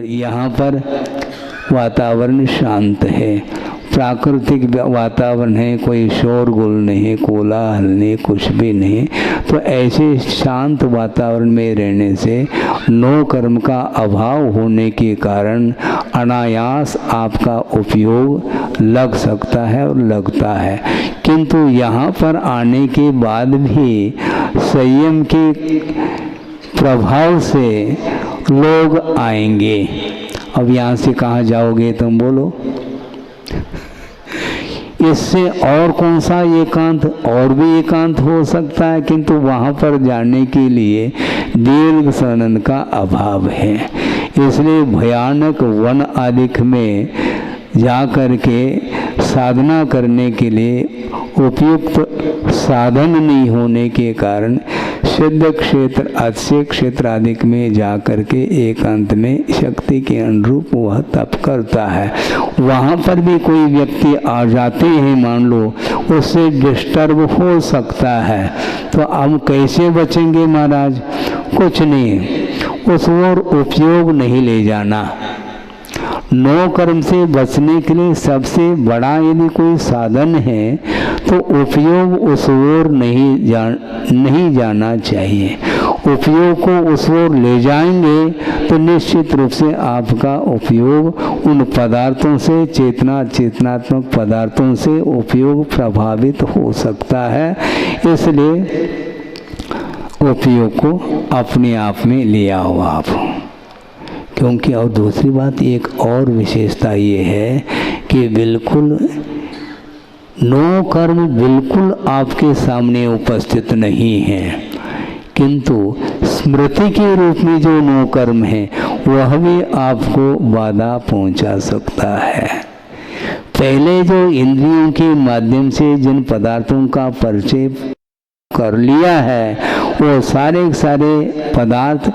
यहाँ पर वातावरण शांत है, प्राकृतिक वातावरण है, कोई शोरगुल नहीं, कोलाहल नहीं, कुछ भी नहीं। तो ऐसे शांत वातावरण में रहने से नो कर्म का अभाव होने के कारण अनायास आपका उपयोग लग सकता है और लगता है। किंतु यहाँ पर आने के बाद भी संयम के प्रभाव से लोग आएंगे। अब यहाँ से कहाँ जाओगे तुम बोलो? इससे और कौन सा एकांत? और भी एकांत हो सकता है, किंतु वहाँ पर जाने के लिए दीर्घ शरण का अभाव है। इसलिए भयानक वन आदि में जा कर के साधना करने के लिए उपयुक्त साधन नहीं होने के कारण सिद्ध क्षेत्र, अक्षय क्षेत्र आदि में जा कर के एकांत में शक्ति के अनुरूप वह तप करता है। वहाँ पर भी कोई व्यक्ति आ जाते हैं, मान लो, उससे डिस्टर्ब हो सकता है। तो हम कैसे बचेंगे महाराज? कुछ नहीं, उस ओर उपयोग नहीं ले जाना। नो कर्म से बचने के लिए सबसे बड़ा यदि कोई साधन है तो उपयोग उस ओर नहीं जाना चाहिए। उपयोग को उस ओर ले जाएंगे तो निश्चित रूप से आपका उपयोग उन पदार्थों से, चेतनात्मक पदार्थों से उपयोग प्रभावित हो सकता है। इसलिए उपयोग को अपने आप में ले आओ आप। क्योंकि और दूसरी बात, एक और विशेषता ये है कि बिल्कुल नो कर्म बिल्कुल आपके सामने उपस्थित नहीं है, किंतु स्मृति के रूप में जो नो कर्म है वह भी आपको बाधा पहुंचा सकता है। पहले जो इंद्रियों के माध्यम से जिन पदार्थों का परिचय कर लिया है वो सारे पदार्थ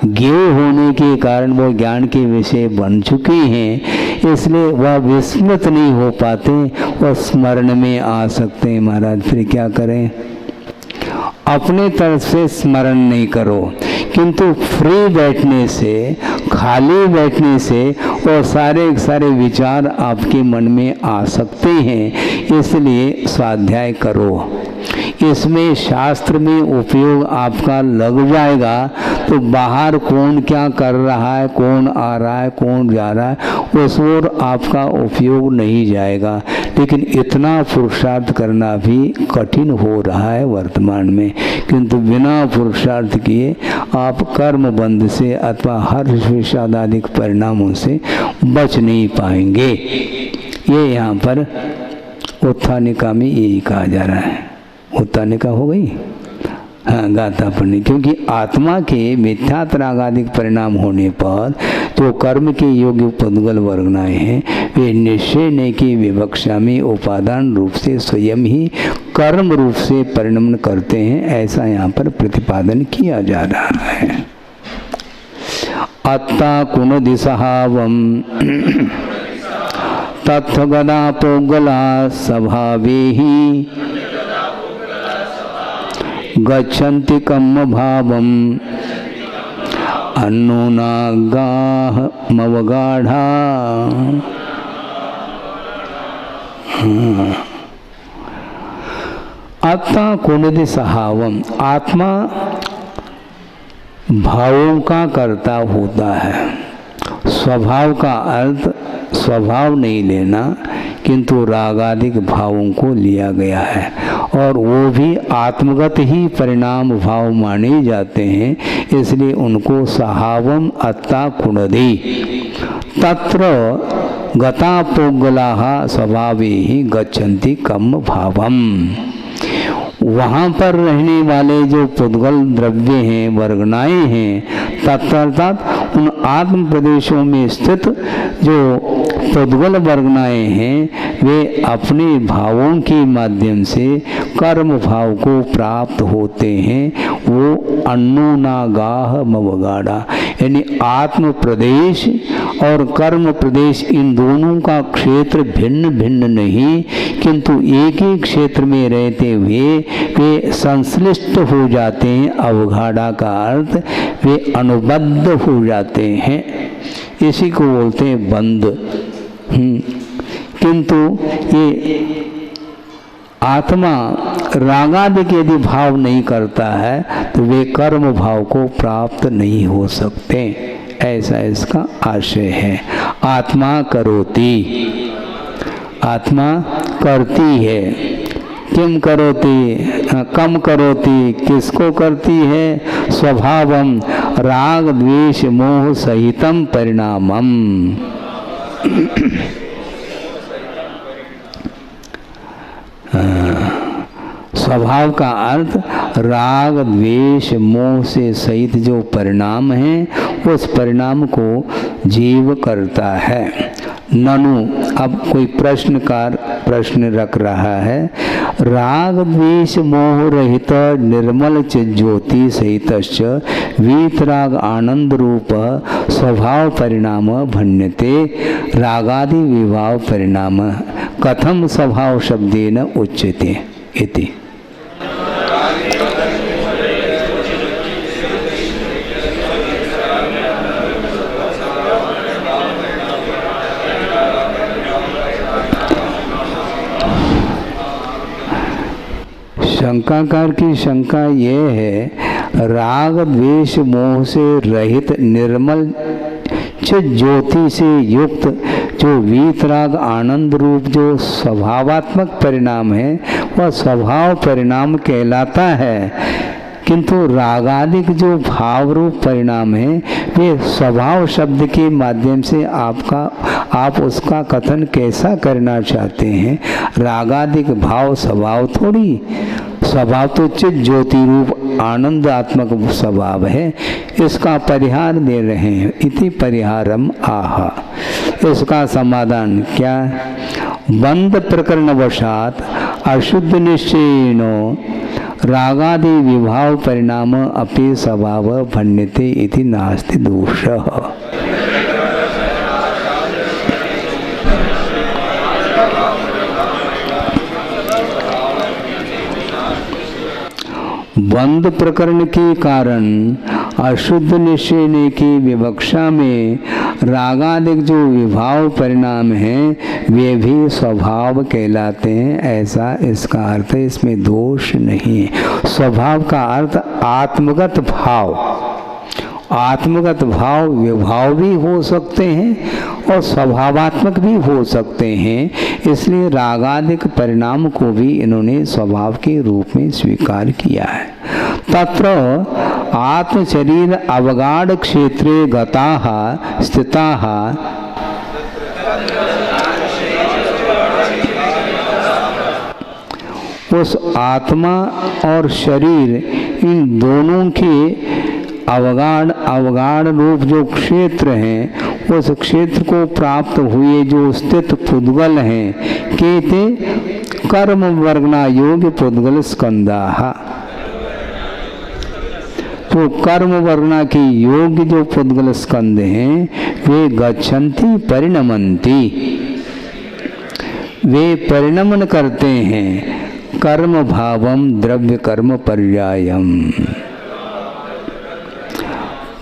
ज्ञेय होने के कारण वो ज्ञान के विषय बन चुके हैं, इसलिए वह विस्मृत नहीं हो पाते, वह स्मरण में आ सकते हैं। महाराज फिर क्या करें? अपने तरफ से स्मरण नहीं करो, किंतु फ्री बैठने से, खाली बैठने से और सारे विचार आपके मन में आ सकते हैं। इसलिए स्वाध्याय करो, इसमें शास्त्र में उपयोग आपका लग जाएगा। तो बाहर कौन क्या कर रहा है, कौन आ रहा है, कौन जा रहा है, उस ओर आपका उपयोग नहीं जाएगा। लेकिन इतना पुरुषार्थ करना भी कठिन हो रहा है वर्तमान में, किंतु बिना पुरुषार्थ किए आप कर्म बंध से अथवा हर्ष विषाद आदि परिणामों से बच नहीं पाएंगे। ये यहाँ पर उत्थानिका में यही कहा जा रहा है। उत्थानिका हो गई, हाँ, गाथा पढ़नी। क्योंकि आत्मा के मिथ्या त्रागादिक परिणाम होने पर जो कर्म के योग्य पुद्गल वर्गनाए हैं वे निश्चय ने की विवक्षा में उपादान रूप से स्वयं ही कर्म रूप से परिणमन करते हैं, ऐसा यहाँ पर प्रतिपादन किया जा रहा है। अत्ता कुण दिशावम तत्गदा पोगला स्वभावे ही गच्छन्ति कम्म भावम अन्नूनागाह मवगाढ़ा। आत्मा कुनिधि सहावम, आत्मा भावों का कर्ता होता है। स्वभाव का अर्थ स्वभाव नहीं लेना, किंतु रागादिक भावों को लिया गया है और वो भी आत्मगत ही परिणाम भाव माने जाते हैं। इसलिए उनको सहावम अत्ता कुणदि तत्र गता पोगलाः स्वभावे ही गच्छन्ति कम्म भावम। वहाँ पर रहने वाले जो पुद्गल द्रव्य हैं, वर्गनाएं हैं, तत्त उन आत्म प्रदेशों में स्थित जो पुद्गल वर्गनाएं हैं वे अपने भावों के माध्यम से कर्म भाव को प्राप्त होते हैं। वो अन्नूनागाह मवगाढ़ा, यानी आत्म प्रदेश और कर्म प्रदेश इन दोनों का क्षेत्र भिन्न भिन्न नहीं, किंतु एक ही क्षेत्र में रहते हुए वे संश्लिष्ट हो जाते हैं। अवगाढ़ा का अर्थ वे अनुबद्ध हो जाते हैं। इसी को बोलते हैं बंध। किंतु ये आत्मा रागादि के यदि भाव नहीं करता है तो वे कर्म भाव को प्राप्त नहीं हो सकते, ऐसा इसका आशय है। आत्मा करोति, आत्मा करती है। किम करोति, कम करोति, किसको करती है? स्वभावम राग द्वेष मोह सहितम परिणामम। स्वभाव का अर्थ राग द्वेष मोह से सहित जो परिणाम है उस परिणाम को जीव करता है। ननु, अब कोई प्रश्नकार प्रश्न रख रहा है, राग द्वेष मोह रहित निर्मल च ज्योति सहितश्च वीतराग आनंद रूप स्वभाव परिणाम भन्यते रागादि विभाव परिणाम कथम स्वभाव शब्देन उच्यते इति। शंकाकार की शंका ये है, राग द्वेष मोह से रहित निर्मल ज्योति से युक्त जो वीतराग आनंद रूप जो स्वभावात्मक परिणाम है वह स्वभाव परिणाम कहलाता है, किंतु रागादिक जो भाव रूप परिणाम है वे स्वभाव शब्द के माध्यम से आप उसका कथन कैसा करना चाहते हैं? रागादिक भाव स्वभाव थोड़ी, स्वभाव तो चित ज्योति रूप आनंदात्मक स्वभाव है। इसका परिहार दे रहे हैं, इति परिहारम आह। इसका समाधान क्या? बंध प्रकरण वशात अशुद्ध निश्चयेनो रागादि विभाव परिणाम अपि स्वभाव भन्यते इति नास्ति दोषः। बंध प्रकरण के कारण अशुद्ध निश्चय की विवक्षा में रागादिक जो विभाव परिणाम हैं वे भी स्वभाव कहलाते हैं, ऐसा इसका अर्थ है। इसमें दोष नहीं है। स्वभाव का अर्थ आत्मगत भाव, आत्मगत भाव विभाव भी हो सकते हैं और स्वभावात्मक भी हो सकते हैं, इसलिए रागादिक परिणाम को भी इन्होंने स्वभाव के रूप में स्वीकार किया है। तत्र आत्म शरीर अवगाढ़ क्षेत्रे गताः स्थिताः उस आत्मा और शरीर इन दोनों के अवगाढ़ रूप जो क्षेत्र हैं उस क्षेत्र को प्राप्त हुए जो स्थित पुद्गल हैं केते कर्म वर्गना योग्य पुद्गल स्कंदाः। तो कर्म वर्णा के योग्य जो पुद्गल स्कंद हैं वे गच्छन्ति परिणमन्ति, वे परिणमन करते हैं कर्म भावम द्रव्य कर्म पर्यायम।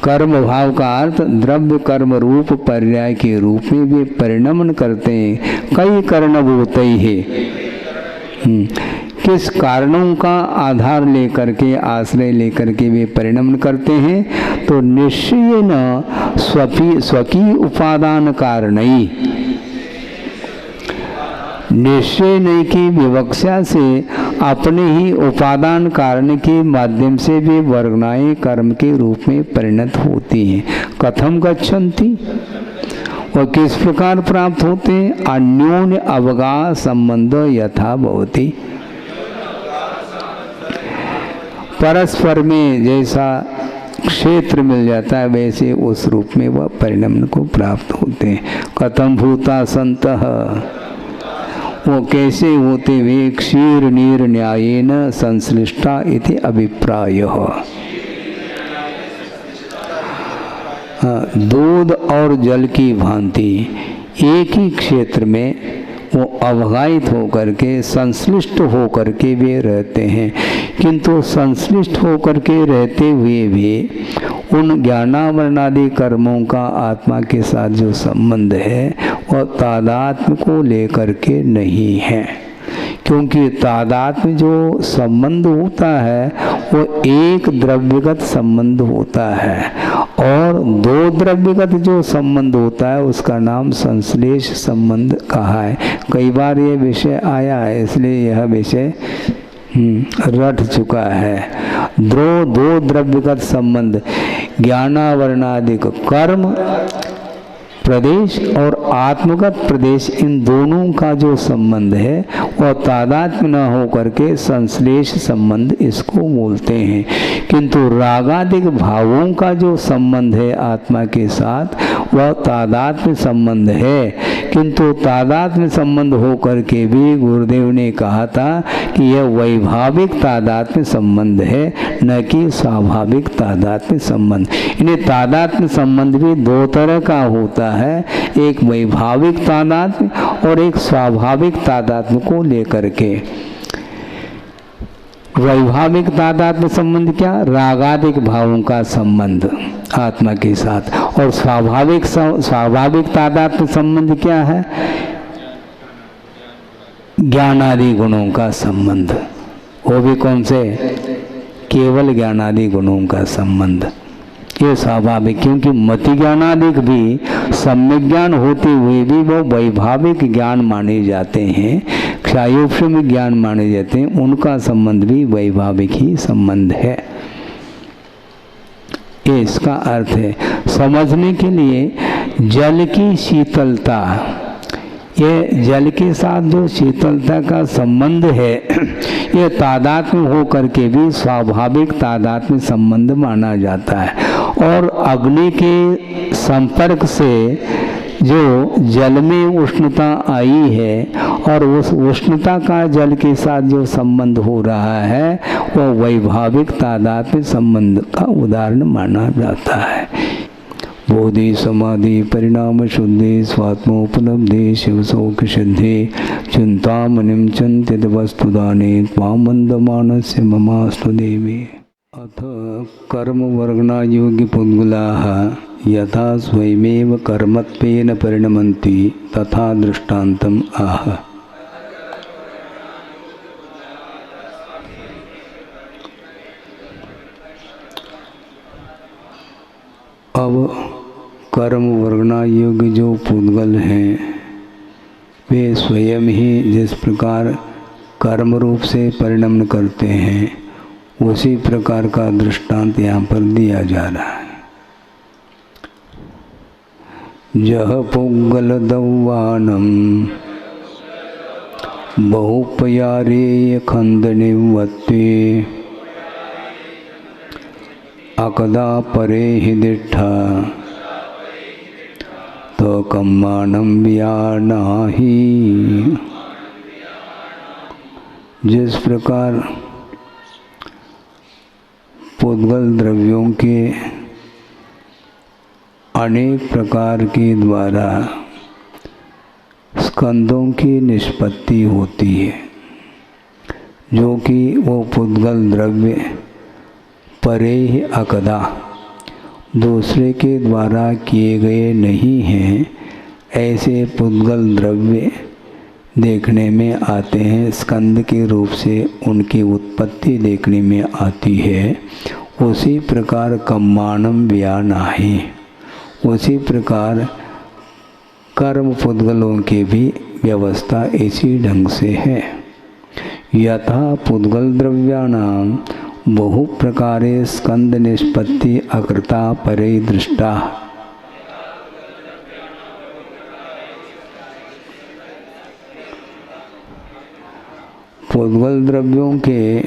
कर्म भाव का अर्थ द्रव्य कर्म रूप पर्याय के रूप में वे परिणमन करते हैं। कई कारणभूत है, किस कारणों का आधार लेकर के आश्रय लेकर के वे परिणमन करते हैं? तो निश्चयेन स्वकीय उपादान कारणई, निश्चय नहीं की विवक्षा से अपने ही उपादान कारण के माध्यम से वे वर्गनाएं कर्म के रूप में परिणत होती हैं। कथम गच्छन्ति, और किस प्रकार प्राप्त होते हैं? अन्योन्य अवगाह संबंध यथा भवति, परस्पर में जैसा क्षेत्र मिल जाता है वैसे उस रूप में वह परिणमन को प्राप्त होते हैं। कथम भूता संतः, वो कैसे होते? वे क्षीर नीर न्यायेन संश्लिष्टा इति अभिप्रायः। दूध और जल की भांति एक ही क्षेत्र में वो अवगाहित होकर के संश्लिष्ट होकर के वे रहते हैं। किंतु संश्लिष्ट होकर के रहते हुए भी उन ज्ञानावरणादि कर्मों का आत्मा के साथ जो संबंध है वह तादात्म्य को लेकर के नहीं है। क्योंकि तादात्म्य जो संबंध होता है वो एक द्रव्यगत संबंध होता है, और दो द्रव्यगत जो संबंध होता है उसका नाम संश्लेष संबंध कहा है। कई बार ये विषय आया है, इसलिए यह विषय रट चुका है। दो द्रव्यगत संबंध, ज्ञानावरणादिक कर्म प्रदेश और आत्मगत प्रदेश, इन दोनों का जो संबंध है वह तादात्म्य न हो करके संश्लेष संबंध इसको बोलते हैं। किंतु रागादिक भावों का जो संबंध है आत्मा के साथ वह तादात्म्य संबंध है। किंतु तादात्म्य संबंध हो करके भी गुरुदेव ने कहा था कि यह वैभाविक तादात्म्य संबंध है, न कि स्वाभाविक तादात्म्य संबंध। इन्हें तादात्म्य संबंध भी दो तरह का होता है, एक वैभाविक तादात्म्य और एक स्वाभाविक तादात्म्य को लेकर के। वैभाविक तादात्म्य संबंध क्या? रागादिक भावों का संबंध आत्मा के साथ। और स्वाभाविक तादात्म्य संबंध क्या है? ज्ञानादि गुणों का संबंध। वो भी कौन से? केवल ज्ञानादि गुणों का संबंध। ये स्वाभाविक, क्योंकि मति ज्ञानादिक भी सम्यक ज्ञान होते हुए भी वो वैभाविक ज्ञान माने जाते हैं, क्षायोपशम ज्ञान माने जाते हैं, उनका संबंध भी वैभाविक ही संबंध है। ये इसका अर्थ है। समझने के लिए जल की शीतलता, ये जल के साथ जो शीतलता का संबंध है ये तादात्म्य हो करके भी स्वाभाविक तादात्म्य संबंध माना जाता है। और अग्नि के संपर्क से जो जल में उष्णता आई है और उस उष्णता का जल के साथ जो संबंध हो रहा है वो वैभाविक तादात्म्य संबंध का उदाहरण माना जाता है। बोधि समाधि परिणाम शुद्धि स्वात्मोपलब्धि शिव सौख्य सिद्धि चिंतामणिं चिंतित वस्तुदाने त्वां वन्दमानस्य ममास्तु देवी। अथ कर्म वर्गणा योग्य पुद्गलाः यथा स्वयमेव कर्मत्वेन परिणमन्ति तथा दृष्टान्तम् आह। अब कर्म वर्गना योग्य जो पुद्गल हैं वे स्वयं ही जिस प्रकार कर्म रूप से परिणमन करते हैं उसी प्रकार का दृष्टांत यहाँ पर दिया जा रहा है। जह पुद्गल दौवानम बहुपयारे खंड निवत्ते अकदा परे हि दिट्ठा तो कम्मानम व्यानाहि। जिस प्रकार पुद्गल द्रव्यों के अनेक प्रकार के द्वारा स्कंदों की निष्पत्ति होती है, जो कि वो पुद्गल द्रव्य परे ही अकदा दूसरे के द्वारा किए गए नहीं हैं, ऐसे पुद्गल द्रव्य देखने में आते हैं। स्कंद के रूप से उनकी उत्पत्ति देखने में आती है। उसी प्रकार कम्मानम व्यानाहि, उसी प्रकार कर्म पुद्गलों की भी व्यवस्था इसी ढंग से है। यथा पुद्गल द्रव्याणाम बहु प्रकारे स्कंद निष्पत्ति अकृता परे दृष्टा। पुद्गल द्रव्यों के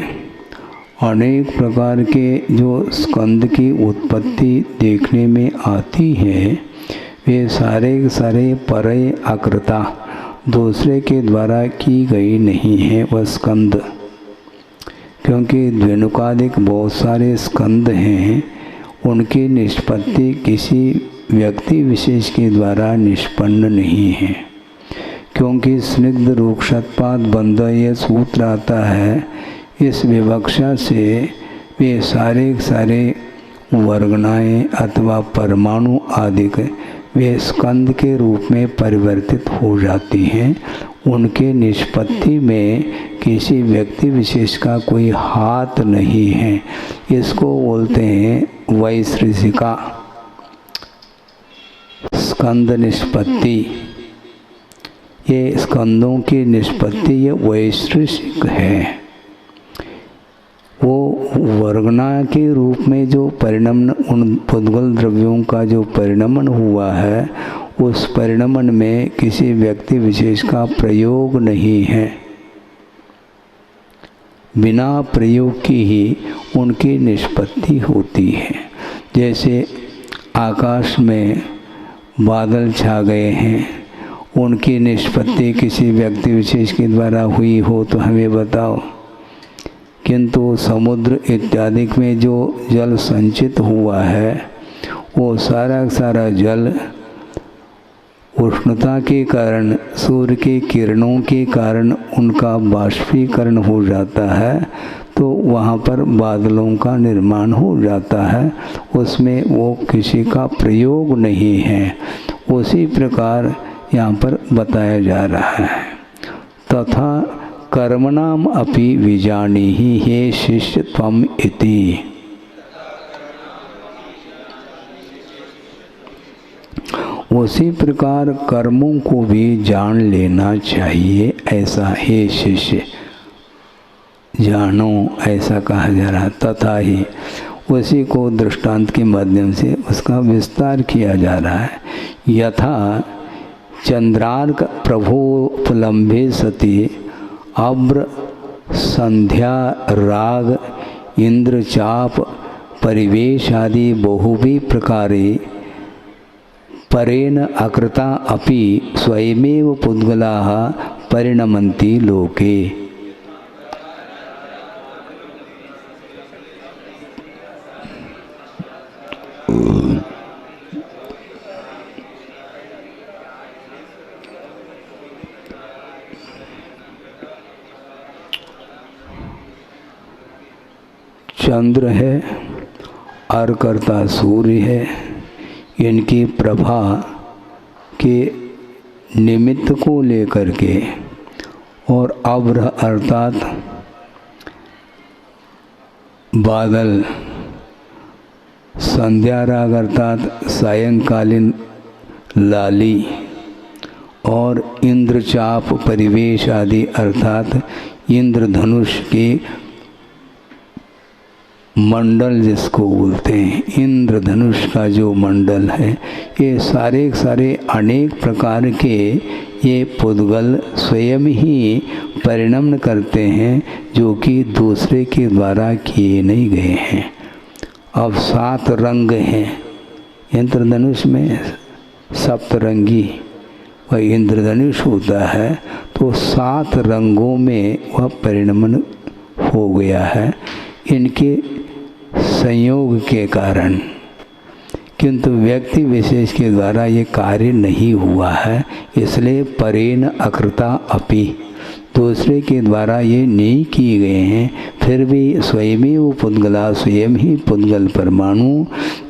अनेक प्रकार के जो स्कंद की उत्पत्ति देखने में आती है वे सारे सारे परे अकृता दूसरे के द्वारा की गई नहीं है वह स्कंद। क्योंकि द्वेनुकादिक बहुत सारे स्कंद हैं, उनकी निष्पत्ति किसी व्यक्ति विशेष के द्वारा निष्पन्न नहीं है। क्योंकि स्निग्ध रूक्षत्पाद बंध ये सूत्र आता है, इस विवक्षा से वे सारे सारे वर्गनाएं अथवा परमाणु आदि वे स्कंद के रूप में परिवर्तित हो जाती हैं। उनके निष्पत्ति में किसी व्यक्ति विशेष का कोई हाथ नहीं है। इसको बोलते हैं वैश्रिका स्कंद निष्पत्ति। ये स्कंदों की निष्पत्ति ये वैश्रिक है। वो वर्गना के रूप में जो परिणमन उन पुद्गल द्रव्यों का जो परिणमन हुआ है, उस परिणमन में किसी व्यक्ति विशेष का प्रयोग नहीं है। बिना प्रयोग की ही उनकी निष्पत्ति होती है। जैसे आकाश में बादल छा गए हैं, उनकी निष्पत्ति किसी व्यक्ति विशेष के द्वारा हुई हो तो हमें बताओ। किंतु समुद्र इत्यादि में जो जल संचित हुआ है, वो सारा सारा जल उष्णता के कारण, सूर्य के किरणों के कारण उनका बाष्पीकरण हो जाता है, तो वहाँ पर बादलों का निर्माण हो जाता है। उसमें वो किसी का प्रयोग नहीं है। उसी प्रकार यहाँ पर बताया जा रहा है। तथा कर्मणाम अपि विजानीहि हे शिष्य त्वम इति। उसी प्रकार कर्मों को भी जान लेना चाहिए। ऐसा हे शिष्य जानो, ऐसा कहा जा रहा। तथा ही उसी को दृष्टांत के माध्यम से उसका विस्तार किया जा रहा है। यथा चंद्रार्क प्रभोपलम्भे सति अब्र संध्या राग इंद्रचाप परिवेश आदि बहुभी प्रकारे परेण अकृता अपि स्वयमेव पुद्गलाः परिणमन्ति लोके। चंद्र है, अर्कर्ता सूर्य है, इनकी प्रभा के निमित्त को लेकर के और अब्र अर्थात बादल, संध्या राग अर्थात सायंकालीन लाली और इंद्रचाप परिवेश आदि अर्थात इंद्रधनुष के मंडल जिसको बोलते हैं, इंद्रधनुष का जो मंडल है, ये सारे सारे अनेक प्रकार के ये पुद्गल स्वयं ही परिणमन करते हैं, जो कि दूसरे के द्वारा किए नहीं गए हैं। अब 7 रंग हैं इंद्रधनुष में, सप्तरंगी वह इंद्रधनुष होता है, तो 7 रंगों में वह परिणमन हो गया है इनके संयोग के कारण। किंतु व्यक्ति विशेष के द्वारा ये कार्य नहीं हुआ है, इसलिए परेण अकृता अपि, दूसरे के द्वारा ये नहीं किए गए हैं, फिर भी स्वयमेव पुद्गला, स्वयं ही पुद्गल परमाणु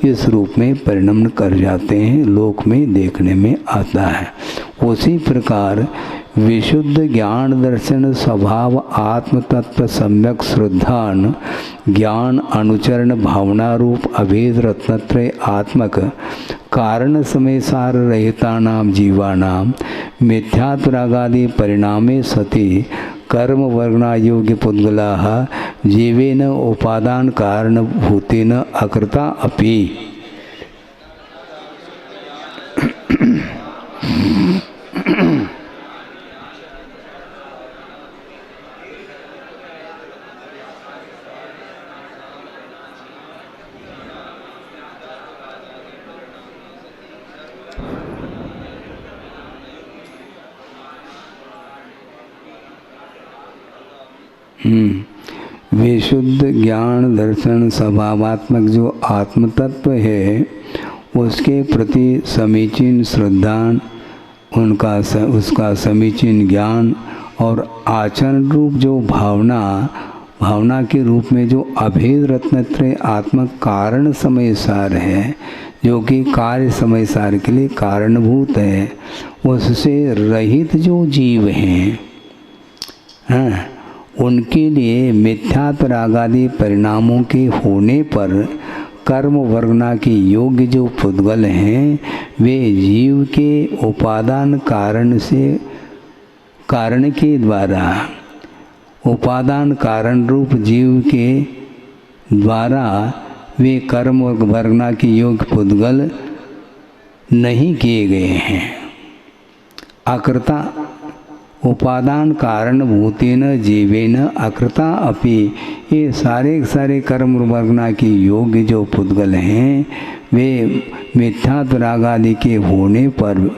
इस रूप में परिणमन कर जाते हैं, लोक में देखने में आता है। उसी प्रकार विशुद्ध ज्ञान दर्शन स्वभाव आत्म तत्व सम्यक श्रद्धान ज्ञान अनुचरण भावना रूप अभेद रत्नत्रय आत्मक कारण समय सार रहितानाम जीवानाम मिथ्यात्वरागादि परिणामे सति कर्म वर्गना योग्य पुद्गलाः जीवेन उपादान कारण भूतेन अकृता अपि। विशुद्ध ज्ञान दर्शन स्वभावात्मक जो आत्म तत्व है, उसके प्रति समीचीन श्रद्धा, उसका समीचीन ज्ञान और आचरण रूप जो भावना भावना के रूप में जो अभेद रत्नत्रय आत्मक कारण समय सार है, जो कि कार्य समय सार के लिए कारणभूत है, उससे रहित जो जीव हैं, हाँ, उनके लिए मिथ्यात्व रागादि परिणामों के होने पर कर्म वर्गना के योग्य जो पुद्गल हैं, वे जीव के उपादान कारण के द्वारा, उपादान कारण रूप जीव के द्वारा वे कर्म वर्गना के योग्य पुद्गल नहीं किए गए हैं। अकृता उपादान कारण भूतेन जीवेन अकृता अपि, ये सारे कर्म वर्गना के योग्य जो पुद्गल हैं, वे मिथ्यात्व रागादि के होने पर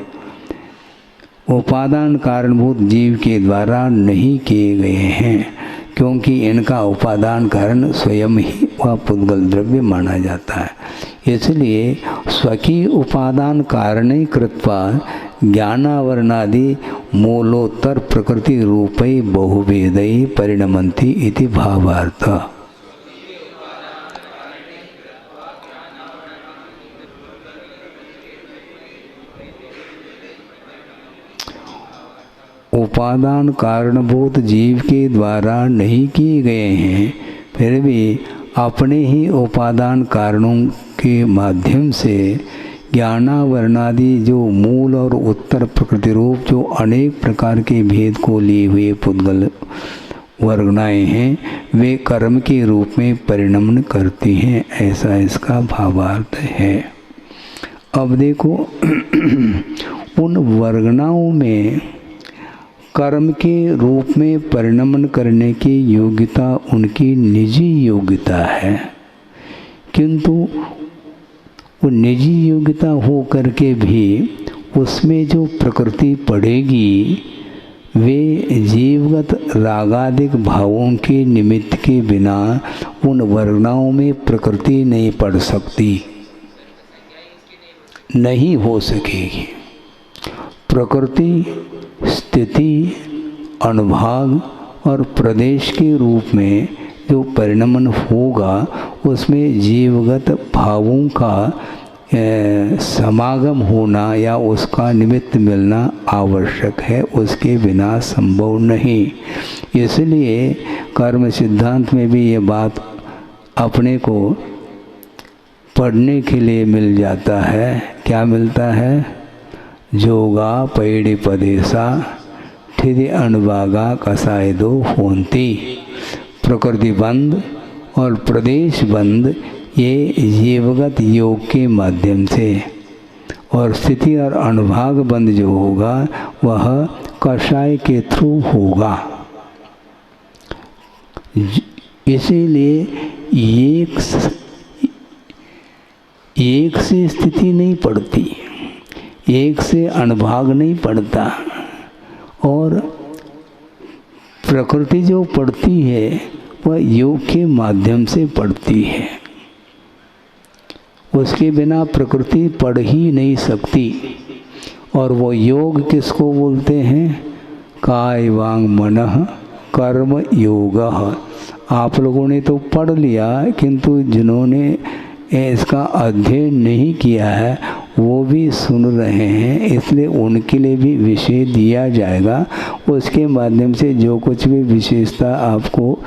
उपादान कारणभूत जीव के द्वारा नहीं किए गए हैं, क्योंकि इनका उपादान कारण स्वयं ही वह पुद्गल द्रव्य माना जाता है। इसलिए स्वकीय उपादान कारणे कृत्वा ज्ञानावरणादि मूलोत्तर प्रकृति रूपै बहुभेदै परिणमन्ति इति भावार्थ। उपादान कारणभूत जीव के द्वारा नहीं किए गए हैं, फिर भी अपने ही उपादान कारणों के माध्यम से ज्ञानावरणादि जो मूल और उत्तर प्रकृति रूप जो अनेक प्रकार के भेद को लिए हुए पुद्गल वर्गनाएं हैं, वे कर्म के रूप में परिणमन करती हैं, ऐसा इसका भावार्थ है। अब देखो उन वर्गनाओं में कर्म के रूप में परिणमन करने की योग्यता उनकी निजी योग्यता है, किंतु वो निजी योग्यता हो करके भी उसमें जो प्रकृति पड़ेगी, वे जीवगत रागादिक भावों के निमित्त के बिना उन वर्गनाओं में प्रकृति नहीं पड़ सकती, नहीं हो सकेगी। प्रकृति स्थिति, अनुभाग और प्रदेश के रूप में जो परिणमन होगा, उसमें जीवगत भावों का समागम होना या उसका निमित्त मिलना आवश्यक है, उसके बिना संभव नहीं। इसलिए कर्म सिद्धांत में भी ये बात अपने को पढ़ने के लिए मिल जाता है। क्या मिलता है? जोगा पैड़ी पदेशा ठिदि अनुभागा कसायदो होंती। प्रकृति बंध और प्रदेश बंध ये जीवगत योग के माध्यम से, और स्थिति और अनुभाग बंध जो होगा वह कषाय के थ्रू होगा। इसीलिए एक से स्थिति नहीं पड़ती, एक से अनुभाग नहीं पड़ता, और प्रकृति जो पड़ती है वह योग के माध्यम से पड़ती है। उसके बिना प्रकृति पढ़ ही नहीं सकती। और वो योग किसको बोलते हैं? काय वांग मनः कर्म योगः। आप लोगों ने तो पढ़ लिया, किंतु जिन्होंने इसका अध्ययन नहीं किया है वो भी सुन रहे हैं, इसलिए उनके लिए भी विषय दिया जाएगा। उसके माध्यम से जो कुछ भी विशेषता आपको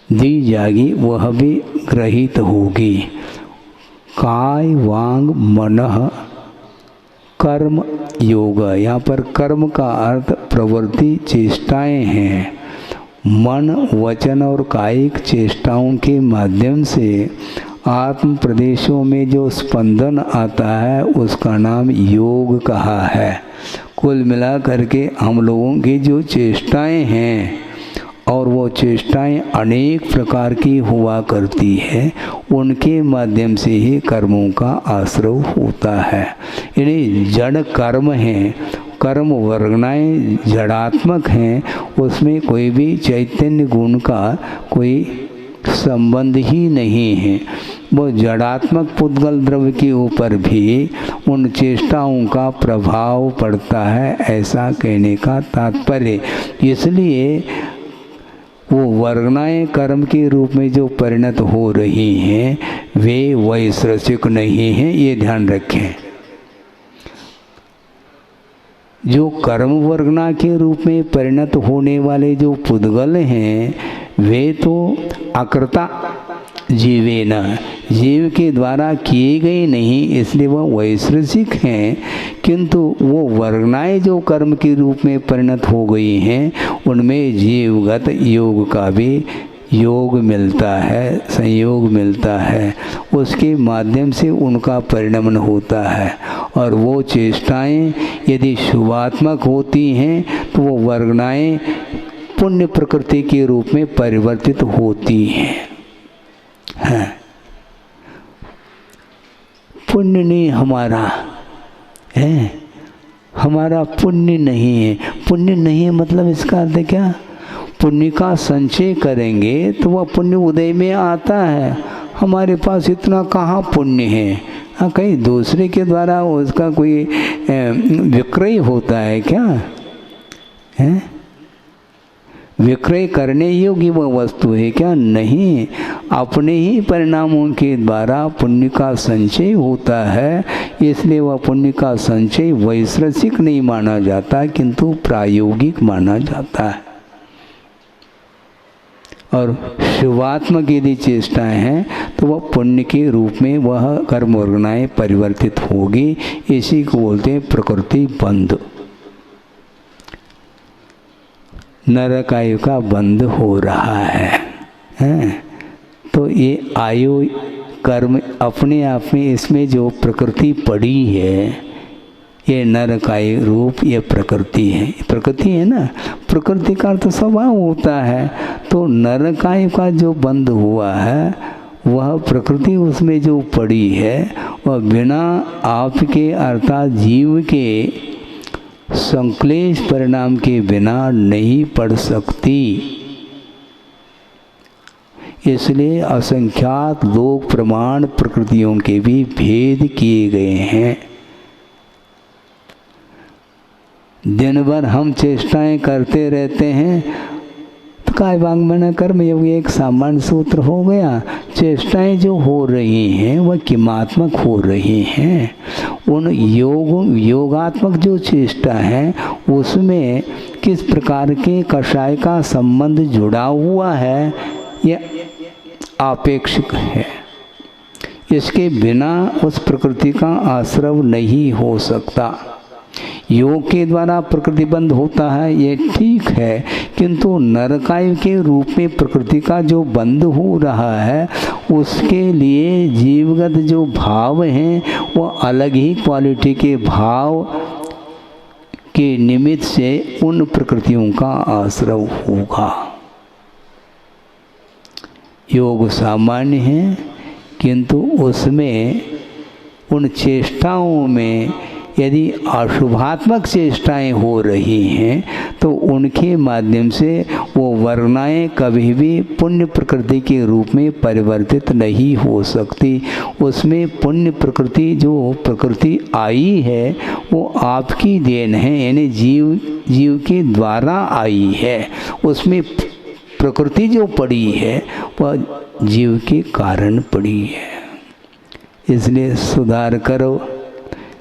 दी जाएगी वह भी ग्रहित होगी। काय वांग मनः कर्म योग, यहाँ पर कर्म का अर्थ प्रवृत्ति चेष्टाएं हैं। मन वचन और कायिक चेष्टाओं के माध्यम से आत्म प्रदेशों में जो स्पंदन आता है उसका नाम योग कहा है। कुल मिला करके हम लोगों की जो चेष्टाएं हैं, और वो चेष्टाएं अनेक प्रकार की हुआ करती है, उनके माध्यम से ही कर्मों का आश्रय होता है। यानी जड़ कर्म हैं, कर्म वर्गनाएं जड़ात्मक हैं, उसमें कोई भी चैतन्य गुण का कोई संबंध ही नहीं है। वो जड़ात्मक पुद्गल द्रव्य के ऊपर भी उन चेष्टाओं का प्रभाव पड़ता है, ऐसा कहने का तात्पर्य। इसलिए वो वर्गनाएं कर्म के रूप में जो परिणत हो रही हैं वे वैश्रसिक नहीं हैं, ये ध्यान रखें। जो कर्म वर्गना के रूप में परिणत होने वाले जो पुद्गल हैं वे तो अकर्ता जीवे न, जीव के द्वारा किए गए नहीं, इसलिए वह वैश्रसिक हैं। किंतु वो वर्गनाएं जो कर्म के रूप में परिणत हो गई हैं उनमें जीवगत योग का भी योग मिलता है, संयोग मिलता है, उसके माध्यम से उनका परिणमन होता है। और वो चेष्टाएं यदि शुभात्मक होती हैं तो वो वर्गनाएं पुण्य प्रकृति के रूप में परिवर्तित होती हैं। हाँ। पुण्य नहीं हमारा है, हमारा पुण्य नहीं है। पुण्य नहीं है मतलब इसका अर्थ है क्या? पुण्य का संचय करेंगे तो वह पुण्य उदय में आता है। हमारे पास इतना कहाँ पुण्य है? हाँ, कहीं दूसरे के द्वारा उसका कोई विक्रय होता है क्या है? विक्रय करने योग्य वह वस्तु है क्या? नहीं, अपने ही परिणामों के द्वारा पुण्य का संचय होता है, इसलिए वह पुण्य का संचय वैश्रसिक नहीं माना जाता किंतु प्रायोगिक माना जाता है। और शुभात्मक यदि चेष्टाएं हैं तो वह पुण्य के रूप में वह कर्म वर्गनाएं परिवर्तित होगी। इसी को बोलते हैं प्रकृति बंध। नरक आयु का बंध हो रहा है। तो ये आयु कर्म अपने आप में इसमें जो प्रकृति पड़ी है ये नरक आयु रूप ये प्रकृति है। प्रकृति है ना, प्रकृति का तो स्वभाव होता है। तो नरक आयु का जो बंध हुआ है वह प्रकृति उसमें जो पड़ी है वह बिना आपके अर्थात जीव के संक्लेश परिणाम के बिना नहीं पड़ सकती। इसलिए असंख्यात लोक प्रमाण प्रकृतियों के भी भेद किए गए हैं। दिन भर हम चेष्टाएं करते रहते हैं तो काय वांग्मय कर्म योग एक सामान्य सूत्र हो गया। चेष्टाएं जो हो रही हैं वह किमात्मक हो रही हैं। उन योगात्मक जो चेष्टा है उसमें किस प्रकार के कषाय का संबंध जुड़ा हुआ है यह आपेक्षिक है। इसके बिना उस प्रकृति का आश्रव नहीं हो सकता। योग के द्वारा प्रकृति बंध होता है ये ठीक है, किंतु नरकायु के रूप में प्रकृति का जो बंध हो रहा है उसके लिए जीवगत जो भाव हैं वो अलग ही क्वालिटी के भाव के निमित्त से उन प्रकृतियों का आश्रव होगा। योग सामान्य है किंतु उसमें उन चेष्टाओं में यदि अशुभात्मक चेष्टाएं हो रही हैं तो उनके माध्यम से वो वर्गनाएं कभी भी पुण्य प्रकृति के रूप में परिवर्तित नहीं हो सकती। उसमें पुण्य प्रकृति जो प्रकृति आई है वो आपकी देन है, यानी जीव के द्वारा आई है। उसमें प्रकृति जो पड़ी है वह जीव के कारण पड़ी है। इसलिए सुधार करो,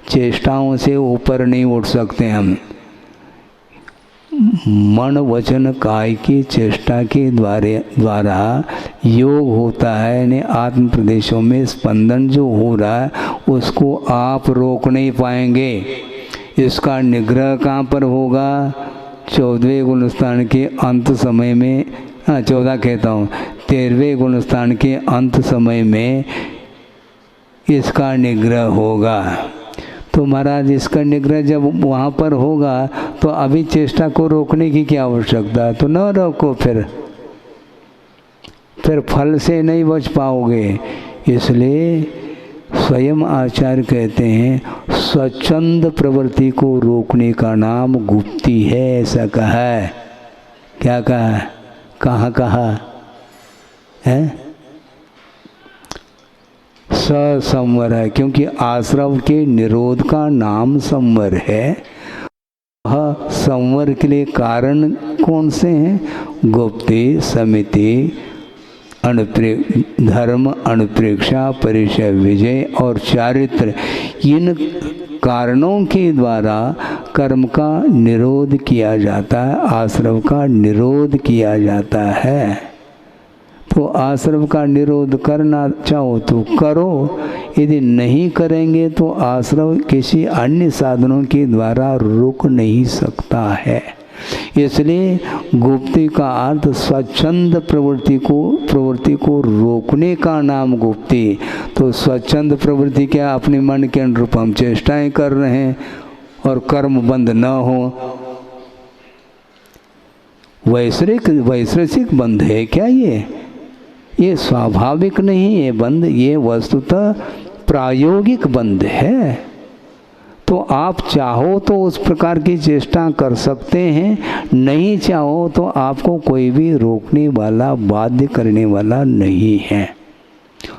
चेष्टाओं से ऊपर नहीं उठ सकते हम। मन वचन काय की चेष्टा के द्वारा योग होता है, यानी आत्म प्रदेशों में स्पंदन जो हो रहा है उसको आप रोक नहीं पाएंगे। इसका निग्रह कहाँ पर होगा? 14वें गुणस्थान के अंत समय में, 14 कहता हूँ, 13वें गुणस्थान के अंत समय में इसका निग्रह होगा। तो महाराज इसका निग्रह जब वहाँ पर होगा तो अभी चेष्टा को रोकने की क्या आवश्यकता? तो न रोको, फिर फल से नहीं बच पाओगे। इसलिए स्वयं आचार्य कहते हैं स्वच्छंद प्रवृत्ति को रोकने का नाम गुप्ती है, ऐसा कहा है। क्या कहा है? कहाँ कहा है? संवर है, क्योंकि आश्रव के निरोध का नाम संवर है। वह संवर के लिए कारण कौन से हैं? गुप्ति, समिति, धर्म, अनुप्रेक्षा, परिचय, विजय और चारित्र। इन कारणों के द्वारा कर्म का निरोध किया जाता है, आश्रव का निरोध किया जाता है। तो आश्रव का निरोध करना चाहो तो करो, यदि नहीं करेंगे तो आश्रव किसी अन्य साधनों के द्वारा रुक नहीं सकता है। इसलिए गुप्ति का अर्थ स्वच्छंद प्रवृत्ति को रोकने का नाम गुप्ति। तो स्वच्छंद प्रवृत्ति क्या? अपने मन के अनुरूप हम चेष्टाएं कर रहे हैं और कर्म बंद न हो। वैश्विक बंध है क्या ये स्वाभाविक नहीं है बंध, ये वस्तुतः प्रायोगिक बंध है। तो आप चाहो तो उस प्रकार की चेष्टा कर सकते हैं, नहीं चाहो तो आपको कोई भी रोकने वाला, बाध्य करने वाला नहीं है।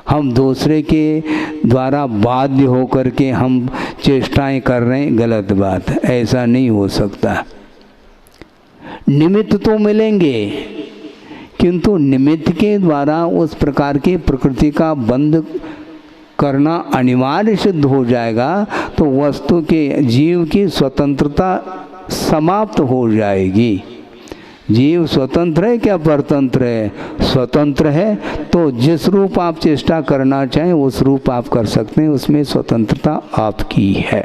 हम दूसरे के द्वारा बाध्य होकर के हम चेष्टाएं कर रहे हैं, गलत बात है, ऐसा नहीं हो सकता। निमित्त तो मिलेंगे, किंतु निमित्त के द्वारा उस प्रकार की प्रकृति का बंध करना अनिवार्य सिद्ध हो जाएगा, तो वस्तु के जीव की स्वतंत्रता समाप्त हो जाएगी। जीव स्वतंत्र है क्या परतंत्र है? स्वतंत्र है। तो जिस रूप आप चेष्टा करना चाहें उस रूप आप कर सकते हैं, उसमें स्वतंत्रता आपकी है।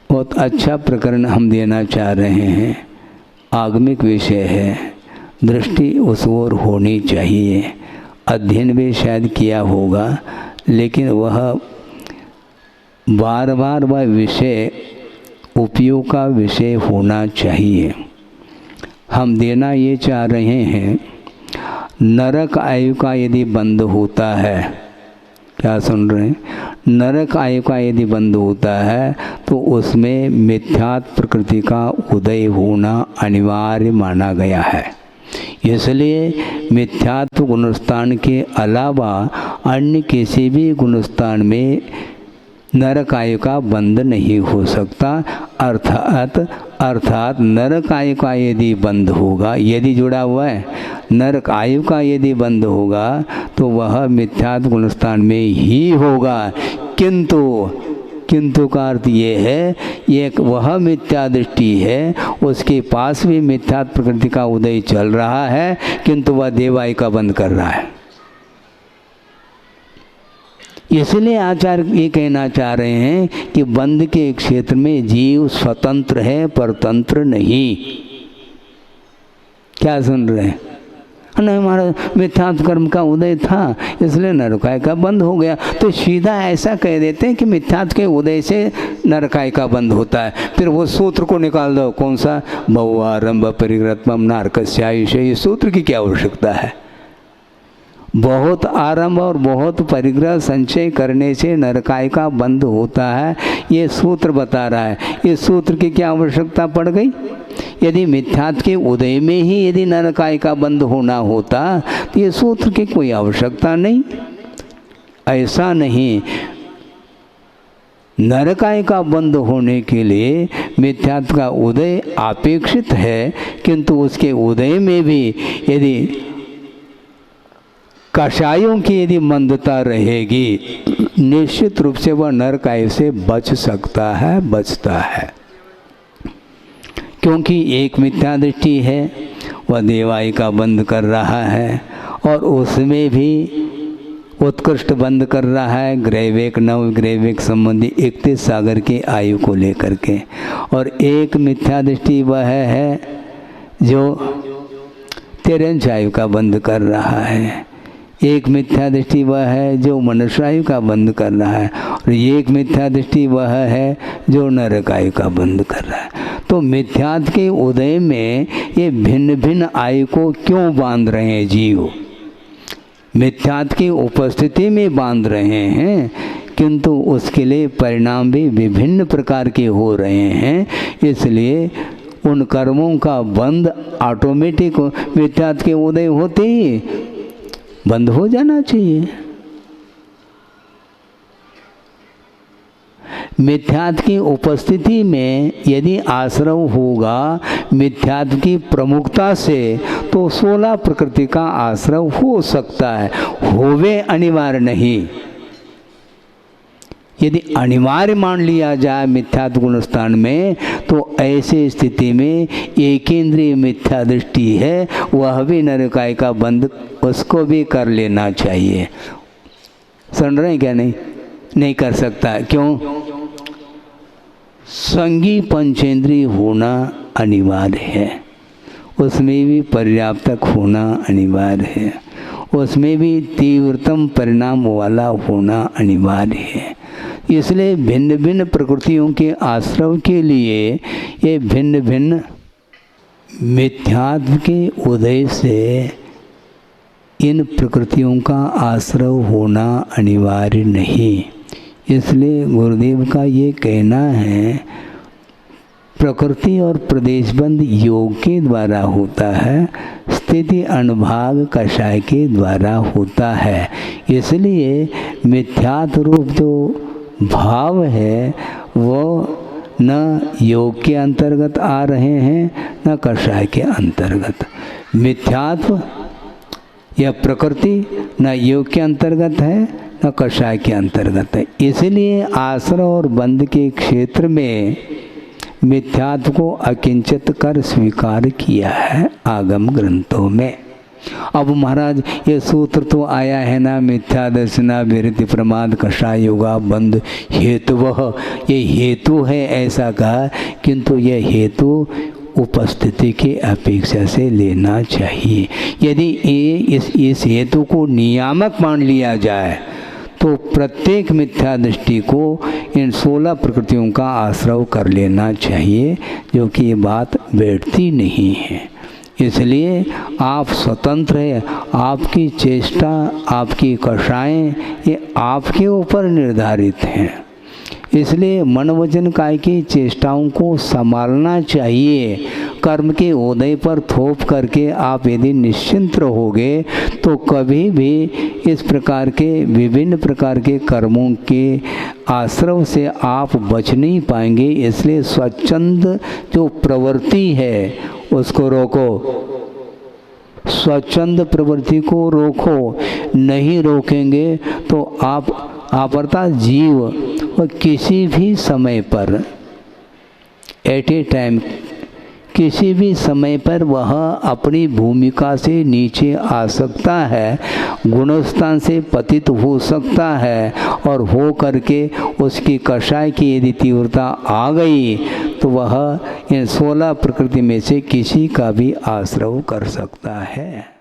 बहुत अच्छा प्रकरण हम देना चाह रहे हैं, आगमिक विषय है, दृष्टि उस ओर होनी चाहिए। अध्ययन भी शायद किया होगा, लेकिन वह बार बार वह विषय उपयोग का विषय होना चाहिए। हम देना ये चाह रहे हैं, नरक आयु का यदि बंध होता है, क्या सुन रहे हैं? नरक आयु का यदि बंध होता है तो उसमें मिथ्यात्व प्रकृति का उदय होना अनिवार्य माना गया है। इसलिए मिथ्यात्व गुणस्थान के अलावा अन्य किसी भी गुणस्थान में नरक आयु का बंध नहीं हो सकता। अर्थात नरक आयु का यदि बंध होगा, यदि जुड़ा हुआ है, नरक आयु का यदि बंध होगा तो वह मिथ्यात्व गुणस्थान में ही होगा। किंतु का अर्थ ये है, एक वह मिथ्या दृष्टि है, उसके पास भी मिथ्या प्रकृति का उदय चल रहा है, किंतु वह देवाई का बंद कर रहा है। इसलिए आचार्य ये कहना चाह रहे हैं कि बंध के क्षेत्र में जीव स्वतंत्र है, परतंत्र नहीं। क्या सुन रहे हैं? नहीं, हमारा मिथ्यात्व कर्म का उदय था इसलिए नरकाय का बंद हो गया। तो सीधा ऐसा कह देते हैं कि मिथ्यात्व के उदय से नरकाय का बंद होता है। फिर वो सूत्र को निकाल दो, कौन सा? बहुआरंभ परिग्रत्मम नारकस्यायुष। ये सूत्र की क्या आवश्यकता है? बहुत आरंभ और बहुत परिग्रह संचय करने से नरकाय का बंध होता है, ये सूत्र बता रहा है। इस सूत्र की क्या आवश्यकता पड़ गई? यदि मिथ्यात्व के उदय में ही यदि नरकाय का बंध होना होता तो ये सूत्र की कोई आवश्यकता नहीं। ऐसा नहीं, नरकाय का बंध होने के लिए मिथ्यात्व का उदय अपेक्षित है, किंतु उसके उदय में भी यदि कषायों की यदि मंदता रहेगी, निश्चित रूप से वह नरकाय से बच सकता है, बचता है। क्योंकि एक मिथ्या दृष्टि है, वह देवाई का बंध कर रहा है और उसमें भी उत्कृष्ट बंध कर रहा है ग्रैविक नव ग्रैविक संबंधी 31 सागर की आयु को लेकर के। और एक मिथ्या दृष्टि वह है जो 13 आयु का बंध कर रहा है। एक मिथ्या दृष्टि वह है जो मनुष्यायु का बंध कर रहा है, और एक मिथ्या दृष्टि वह है जो नरकायु का बंध कर रहा है। तो मिथ्यात्व के उदय में ये भिन्न भिन्न आयु को क्यों बांध रहे हैं जीव? मिथ्यात्व की उपस्थिति में बांध रहे हैं, किंतु उसके लिए परिणाम भी विभिन्न प्रकार के हो रहे हैं। इसलिए उन कर्मों का बंध ऑटोमेटिक मिथ्यात्व के उदय होते ही बंद हो जाना चाहिए। मिथ्यात्व की उपस्थिति में यदि आश्रव होगा मिथ्यात्व की प्रमुखता से, तो 16 प्रकृति का आश्रव हो सकता है, होवे अनिवार्य नहीं। यदि अनिवार्य मान लिया जाए मिथ्यात्व गुण स्थान में, तो ऐसे स्थिति में एकेंद्रीय मिथ्या दृष्टि है, वह भी नरकाय का बंद उसको भी कर लेना चाहिए। सुन रहे हैं क्या? नहीं कर सकता। क्यों? संगी पंचेंद्रीय होना अनिवार्य है, उसमें भी पर्याप्तक होना अनिवार्य है, उसमें भी तीव्रतम परिणाम वाला होना अनिवार्य है। इसलिए भिन्न भिन्न प्रकृतियों के आश्रव के लिए ये भिन्न भिन्न मिथ्यात्व के उदय से इन प्रकृतियों का आश्रव होना अनिवार्य नहीं। इसलिए गुरुदेव का ये कहना है प्रकृति और प्रदेशबंध योग के द्वारा होता है, स्थिति अनुभाग कषाय के द्वारा होता है। इसलिए मिथ्यात्व रूप जो भाव है वो न योग के अंतर्गत आ रहे हैं न कषाय के अंतर्गत। मिथ्यात्व या प्रकृति न योग के अंतर्गत है न कषाय के अंतर्गत है। इसलिए आश्रय और बंध के क्षेत्र में मिथ्यात्व को अकिंचित कर स्वीकार किया है आगम ग्रंथों में। अब महाराज ये सूत्र तो आया है ना, मिथ्या दर्शना विरति प्रमाद कषाय योगा बंध हेतुवः, ये हेतु है ऐसा कहा, किंतु ये हेतु उपस्थिति के अपेक्षा से लेना चाहिए। यदि इस हेतु को नियामक मान लिया जाए तो प्रत्येक मिथ्या दृष्टि को इन 16 प्रकृतियों का आश्रव कर लेना चाहिए, जो कि ये बात बैठती नहीं है। इसलिए आप स्वतंत्र हैं, आपकी चेष्टा आपकी कषाएं ये आपके ऊपर निर्धारित हैं। इसलिए मन वचन काय की चेष्टाओं को संभालना चाहिए। कर्म के उदय पर थोप करके आप यदि निश्चिंत रहोगे तो कभी भी इस प्रकार के विभिन्न प्रकार के कर्मों के आश्रव से आप बच नहीं पाएंगे। इसलिए स्वच्छंद जो प्रवृत्ति है उसको रोको, स्वच्छंद प्रवृत्ति को रोको। नहीं रोकेंगे तो आप अर्थात जीव और किसी भी समय पर एट ए टाइम किसी भी समय पर वह अपनी भूमिका से नीचे आ सकता है, गुणस्थान से पतित हो सकता है, और हो करके उसकी कषाय की यदि तीव्रता आ गई तो वह इन 16 प्रकृति में से किसी का भी आश्रव कर सकता है।